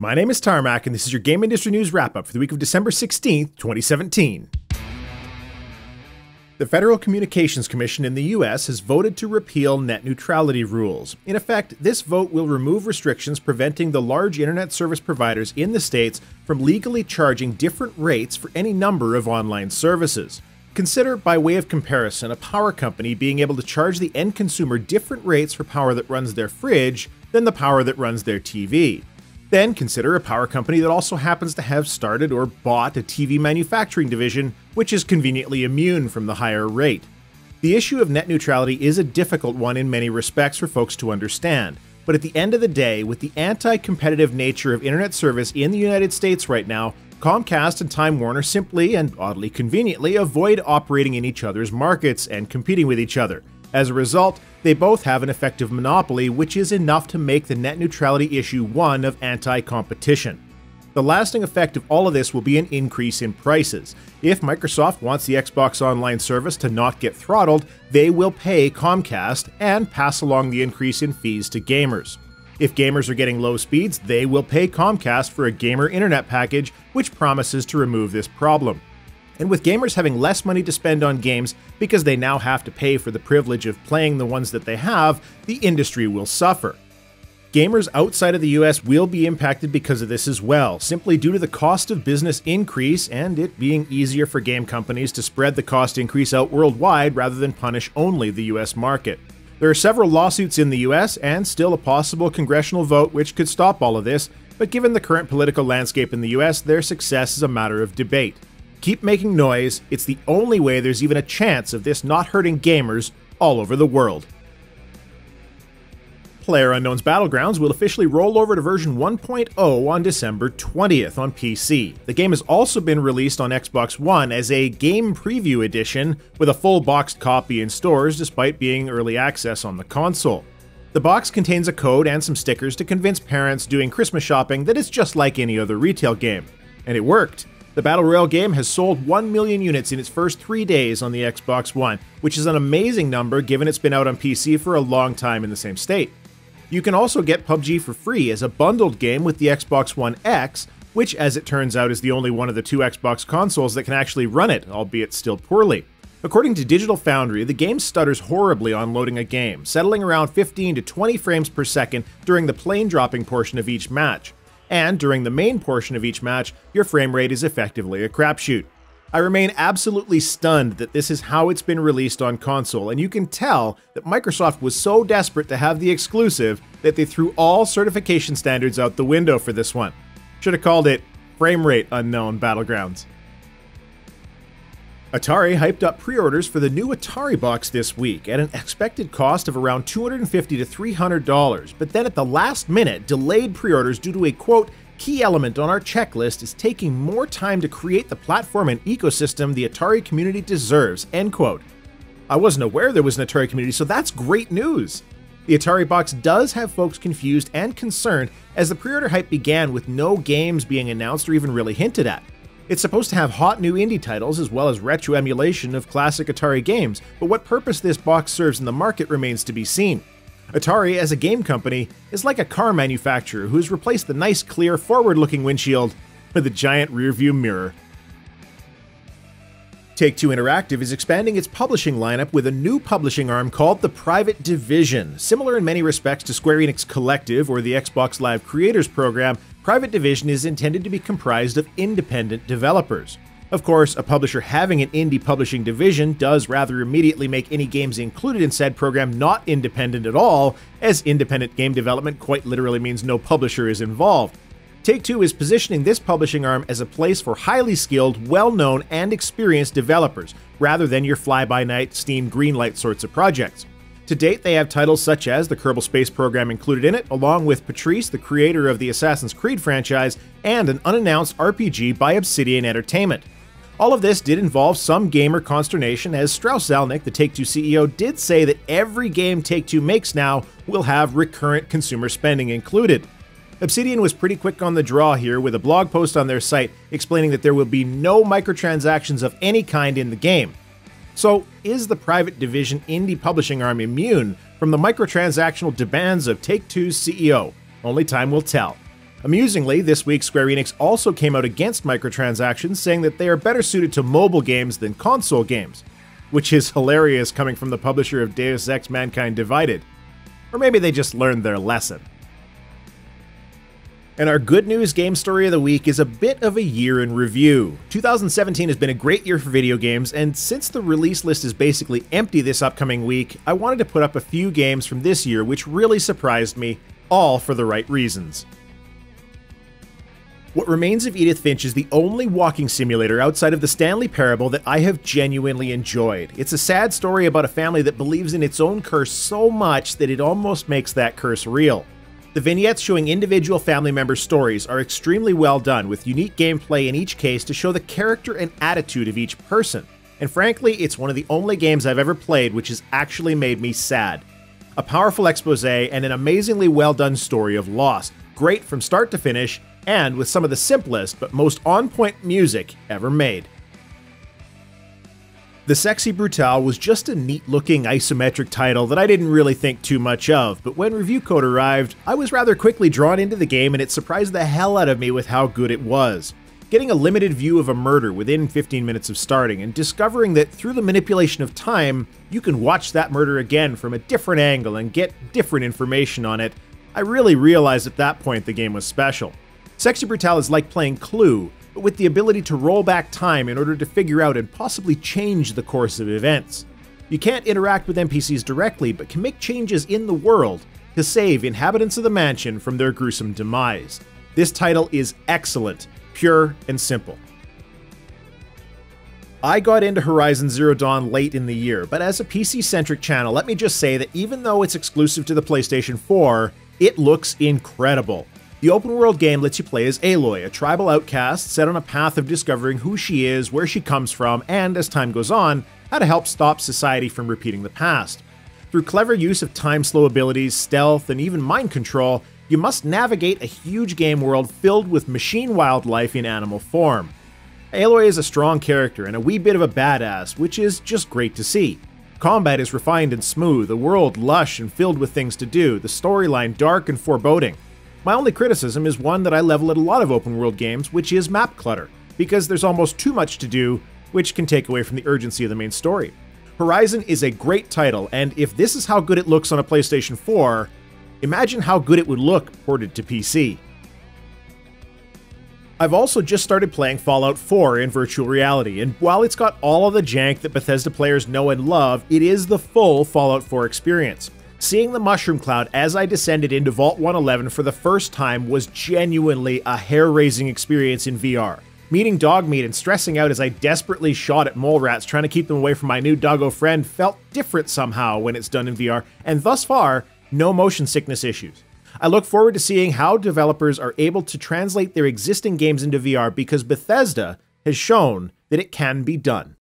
My name is Tarmack, and this is your Game Industry News Wrap-Up for the week of December 16th, 2017. The Federal Communications Commission in the U.S. has voted to repeal net neutrality rules. In effect, this vote will remove restrictions preventing the large internet service providers in the states from legally charging different rates for any number of online services. Consider, by way of comparison, a power company being able to charge the end consumer different rates for power that runs their fridge than the power that runs their TV. Then consider a power company that also happens to have started or bought a TV manufacturing division, which is conveniently immune from the higher rate. The issue of net neutrality is a difficult one in many respects for folks to understand, but at the end of the day, with the anti-competitive nature of internet service in the United States right now, Comcast and Time Warner simply, and oddly conveniently, avoid operating in each other's markets and competing with each other. As a result, they both have an effective monopoly, which is enough to make the net neutrality issue one of anti-competition. The lasting effect of all of this will be an increase in prices. If Microsoft wants the Xbox Online service to not get throttled, they will pay Comcast and pass along the increase in fees to gamers. If gamers are getting low speeds, they will pay Comcast for a gamer internet package, which promises to remove this problem. And with gamers having less money to spend on games because they now have to pay for the privilege of playing the ones that they have, the industry will suffer. Gamers outside of the US will be impacted because of this as well, simply due to the cost of business increase and it being easier for game companies to spread the cost increase out worldwide rather than punish only the US market. There are several lawsuits in the US and still a possible congressional vote which could stop all of this, but given the current political landscape in the US, their success is a matter of debate. Keep making noise, it's the only way there's even a chance of this not hurting gamers all over the world. PlayerUnknown's Battlegrounds will officially roll over to version 1.0 on December 20th on PC. The game has also been released on Xbox One as a game preview edition with a full boxed copy in stores despite being early access on the console. The box contains a code and some stickers to convince parents doing Christmas shopping that it's just like any other retail game. And it worked. The Battle Royale game has sold 1 million units in its first 3 days on the Xbox One, which is an amazing number given it's been out on PC for a long time in the same state. You can also get PUBG for free as a bundled game with the Xbox One X, which as it turns out is the only one of the two Xbox consoles that can actually run it, albeit still poorly. According to Digital Foundry, the game stutters horribly on loading a game, settling around 15 to 20 frames per second during the plane dropping portion of each match. And during the main portion of each match, your frame rate is effectively a crapshoot. I remain absolutely stunned that this is how it's been released on console, and you can tell that Microsoft was so desperate to have the exclusive that they threw all certification standards out the window for this one. Should have called it Frame Rate Unknown Battlegrounds. Atari hyped up pre-orders for the new Ataribox this week at an expected cost of around $250 to $300, but then at the last minute delayed pre-orders due to a, quote, key element on our checklist is taking more time to create the platform and ecosystem the Atari community deserves, end quote. I wasn't aware there was an Atari community, so that's great news. The Ataribox does have folks confused and concerned as the pre-order hype began with no games being announced or even really hinted at. It's supposed to have hot new indie titles as well as retro emulation of classic Atari games, but what purpose this box serves in the market remains to be seen. Atari, as a game company, is like a car manufacturer who's replaced the nice, clear, forward-looking windshield with a giant rear-view mirror. Take-Two Interactive is expanding its publishing lineup with a new publishing arm called the Private Division. Similar in many respects to Square Enix Collective or the Xbox Live Creators Program, Private Division is intended to be comprised of independent developers. Of course, a publisher having an indie publishing division does rather immediately make any games included in said program not independent at all, as independent game development quite literally means no publisher is involved. Take-Two is positioning this publishing arm as a place for highly skilled, well-known, and experienced developers, rather than your fly-by-night, Steam greenlight sorts of projects. To date, they have titles such as the Kerbal Space Program included in it, along with Patrice, the creator of the Assassin's Creed franchise, and an unannounced RPG by Obsidian Entertainment. All of this did involve some gamer consternation, as Strauss Zelnick, the Take-Two CEO, did say that every game Take-Two makes now will have recurrent consumer spending included. Obsidian was pretty quick on the draw here with a blog post on their site explaining that there will be no microtransactions of any kind in the game. So, is the Private Division indie publishing arm immune from the microtransactional demands of Take-Two's CEO? Only time will tell. Amusingly, this week Square Enix also came out against microtransactions, saying that they are better suited to mobile games than console games, which is hilarious coming from the publisher of Deus Ex: Mankind Divided. Or maybe they just learned their lesson. And our good news game story of the week is a bit of a year in review. 2017 has been a great year for video games, and since the release list is basically empty this upcoming week, I wanted to put up a few games from this year which really surprised me, all for the right reasons. What Remains of Edith Finch is the only walking simulator outside of the Stanley Parable that I have genuinely enjoyed. It's a sad story about a family that believes in its own curse so much that it almost makes that curse real. The vignettes showing individual family members' stories are extremely well done, with unique gameplay in each case to show the character and attitude of each person. And frankly, it's one of the only games I've ever played which has actually made me sad. A powerful expose and an amazingly well done story of loss, great from start to finish, and with some of the simplest but most on-point music ever made. The Sexy Brutale was just a neat-looking isometric title that I didn't really think too much of, but when review code arrived, I was rather quickly drawn into the game and it surprised the hell out of me with how good it was. Getting a limited view of a murder within 15 minutes of starting, and discovering that through the manipulation of time, you can watch that murder again from a different angle and get different information on it, I really realized at that point the game was special. Sexy Brutale is like playing Clue, but with the ability to roll back time in order to figure out and possibly change the course of events. You can't interact with NPCs directly, but can make changes in the world to save inhabitants of the mansion from their gruesome demise. This title is excellent, pure and simple. I got into Horizon Zero Dawn late in the year, but as a PC-centric channel, let me just say that even though it's exclusive to the PlayStation 4, it looks incredible. The open-world game lets you play as Aloy, a tribal outcast set on a path of discovering who she is, where she comes from, and, as time goes on, how to help stop society from repeating the past. Through clever use of time-slow abilities, stealth, and even mind control, you must navigate a huge game world filled with machine wildlife in animal form. Aloy is a strong character and a wee bit of a badass, which is just great to see. Combat is refined and smooth, the world lush and filled with things to do, the storyline dark and foreboding. My only criticism is one that I level at a lot of open-world games, which is map clutter, because there's almost too much to do, which can take away from the urgency of the main story. Horizon is a great title, and if this is how good it looks on a PlayStation 4, imagine how good it would look ported to PC. I've also just started playing Fallout 4 in virtual reality, and while it's got all of the jank that Bethesda players know and love, it is the full Fallout 4 experience. Seeing the mushroom cloud as I descended into Vault 111 for the first time was genuinely a hair-raising experience in VR. Meeting Dogmeat and stressing out as I desperately shot at mole rats trying to keep them away from my new doggo friend felt different somehow when it's done in VR, and thus far, no motion sickness issues. I look forward to seeing how developers are able to translate their existing games into VR because Bethesda has shown that it can be done.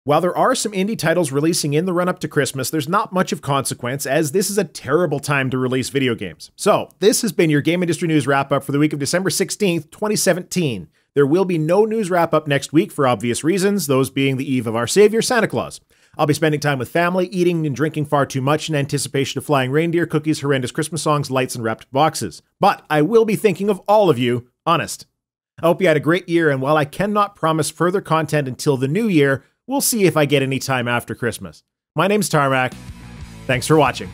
While there are some indie titles releasing in the run-up to Christmas, there's not much of consequence, as this is a terrible time to release video games. So, this has been your Game Industry News Wrap-Up for the week of December 16th, 2017. There will be no news wrap-up next week for obvious reasons, those being the eve of our savior, Santa Claus. I'll be spending time with family, eating and drinking far too much in anticipation of flying reindeer, cookies, horrendous Christmas songs, lights, and wrapped boxes. But I will be thinking of all of you, honest. I hope you had a great year, and while I cannot promise further content until the new year, we'll see if I get any time after Christmas. My name's Tarmack. Thanks for watching.